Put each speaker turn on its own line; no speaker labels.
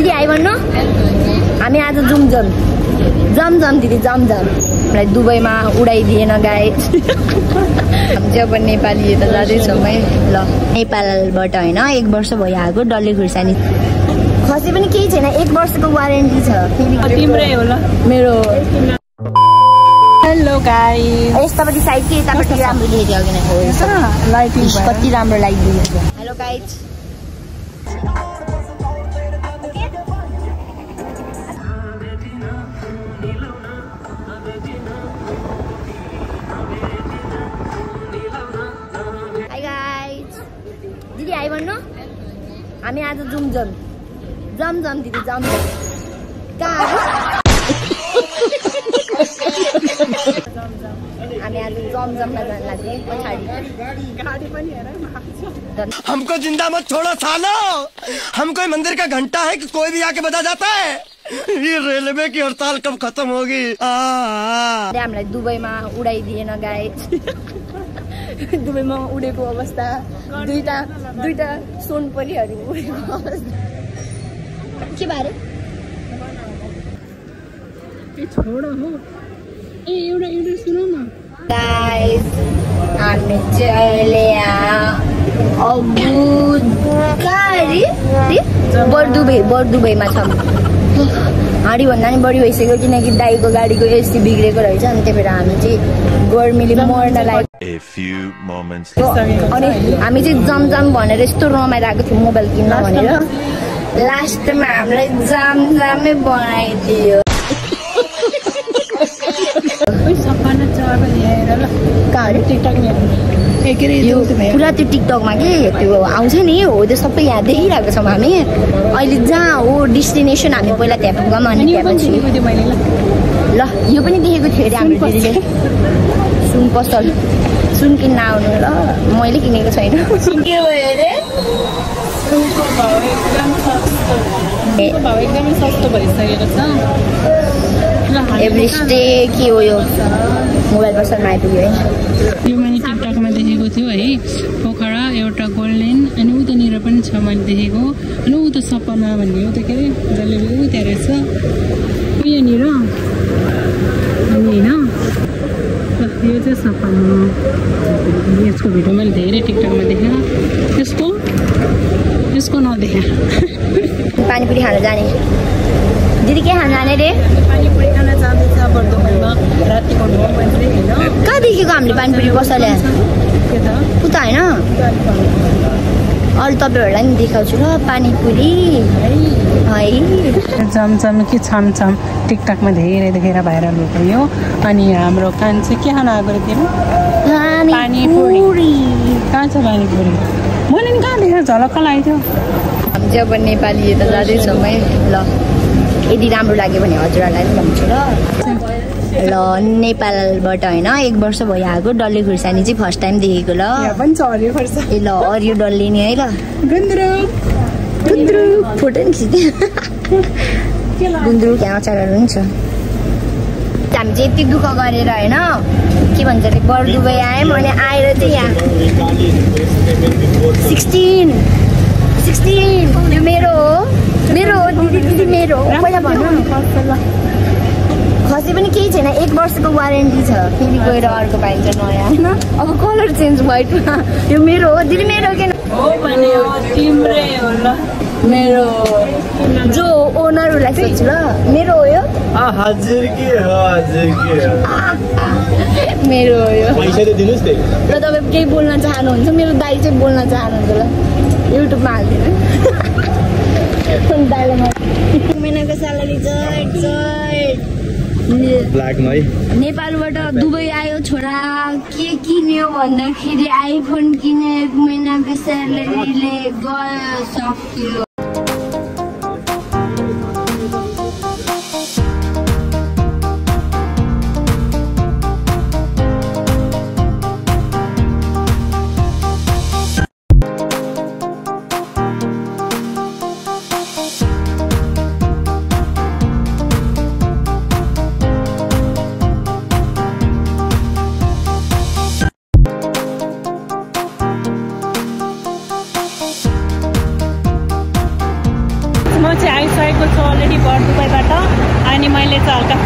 दिदी आइ भन्नु हामी आज जुमजम जमजम दिदी जमजम मलाई दुबईमा उडाइदिएन गाइस हामी चाहिँ अब नेपाली यता जाँदैछौँ है ल नेपालबाट होइन 1 वर्ष भइहाल्यो डल्ले खुर्सानी खसी पनि केही छैन 1 वर्षको वारेन्टी छ
तिम्रै होला मेरो हेलो गाइस
यतापट्टि साइड के यतापट्टि राम्रो देखेको किन हो
लाइटिङ
कति राम्रो लागिदिएको हेलो गाइस दिदी आइ भन्नु हामी आज जुमजम जमजम दिदी जमजम कहाँ हामी आज जमजममा जान लाग्यो पछाडि गाडी पनि हेर
हमको जिंदा मत छोड़ो सालो हम कोई मंदिर का घंटा है कि कोई भी आके बजा जाता है ये रेलवे की हड़ताल कब खत्म होगी
हामीलाई दुबईमा उडाइदिएन गाइस दुबईमा उडेको अवस्था दुईटा सोनपरीहरू उडेको अवस्था के बारे
छोड हो ए एउटा सुनौ न
गाइस हामी चले बरदुबईमा छौँ हाडी भन्दा नि बढी भइसक्यो किनकि दाइको गाडीको एसी बिग्रेको रहेछ अनि त्यही भएर हामी चाहिँ गर्मीले मर्न लाग्यो अनि हामी चाहिँ जमजम भनेर यस्तो रमाइरहेको थियौँ मोबाइल किन्न भनेर लास्टमा हामीलाई जमजमै बनाइदियो पुरा त्यो टिकटकमा के त्यो आउँछ नि हो त्यो सबै यहाँ देखिरहेको छौँ हामी अहिले जहाँ हो डेस्टिनेसन हामी पहिला त्यहाँ पुगौँ अनि त्यहाँपछि ल यो पनि देखेको थियो अरे हाम्रो दिदीले सुन पसल सुन किन्न आउनु ल मैले किनेको छैन सुन के भयो अरे
सुनको भाउ एकदमै सस्तो भइसकेको छ
एभरेस्टे के हो यो मोबाइल पसलमा आइपुग्यो है
यो मैले टिकटकमा देखेको थियो है पोखरा एउटा गोल्डेन अनि उतानिर पनि छ मैले देखेको अनि उता सपना भन्ने उता के अरे जसले उता रहेछ यहाँनिर अनि होइन यो चाहिँ सपना यसको भिडियो मैले धेरै टिकटकमा देखेँ यसको नदेखेँ
पानीपुरी खान जाने दिदी के खान जाने रे
पानीपुरी खान जाँदैछ बर्दुबईमा रातिको 9 बजे होइन
कहाँ देखेको हामीले पानीपुरी पसल उता होइन अरू तपाईँहरूलाई पनि देखाउँछु ल पानीपुरी है
जमजम कि छमछम टिकटकमा धेरै देखेर भाइरल भएको यो अनि हाम्रो कान चाहिँ के खान आएको थियो पानीपुरी कहाँ छ पानीपुरी मैले नि कहाँ देखेर झलक्क लागेको थियो
हामी चाहिँ अब नेपाली यता जाँदैछौँ है ल यदि राम्रो लाग्यो भने हजुरहरूलाई पनि भन्छु ल नेपालबाट होइन 1 वर्ष भइहाल्यो डल्ले खुर्सानी चाहिँ फर्स्ट टाइम देखेको ल ए ल अरियो डल्ले नि है ल गुन्द्रुक फोटो नि खिच्दै गुन्द्रुक यहाँ अचारहरू पनि छ हामी चाहिँ यति दुःख गरेर होइन के भन्छ अरे बरदुबई आयौँ अनि आएर चाहिँ यहाँ 16 मेरो हो दिदी मेरो हो पहिला भन्नु खसी पनि केही छैन 1 वर्षको वारेन्टी छ फेरि गएर अर्को पाइन्छ नयाँ होइन अब कलर चेन्ज व्हाइटमा यो मेरो हो दिदी मेरो किन
हो भने तिम्रै होला
मेरो जो ओनरहरूलाई सोध्छु ल मेरो हो यो
हजुर के हो
मेरो हो यो
पैसा त दिनुस् त्यही
र तपाईँ केही बोल्न चाहनुहुन्छ मेरो दाइ चाहिँ बोल्न चाहनुहुन्छ ल युट्युबमा हालिदिनु महिनाको स्यालेरी
ब्ल्याकमा है
नेपालबाट दुबई आयो छोरा के किन्यो भन्दाखेरि आइफोन किने 1 महिनाको स्यालेरीले गयो सक्यो
चाहिँ आइसकेको छु अलरेडी बर दुबईबाट अनि मैले चाहिँ हल्का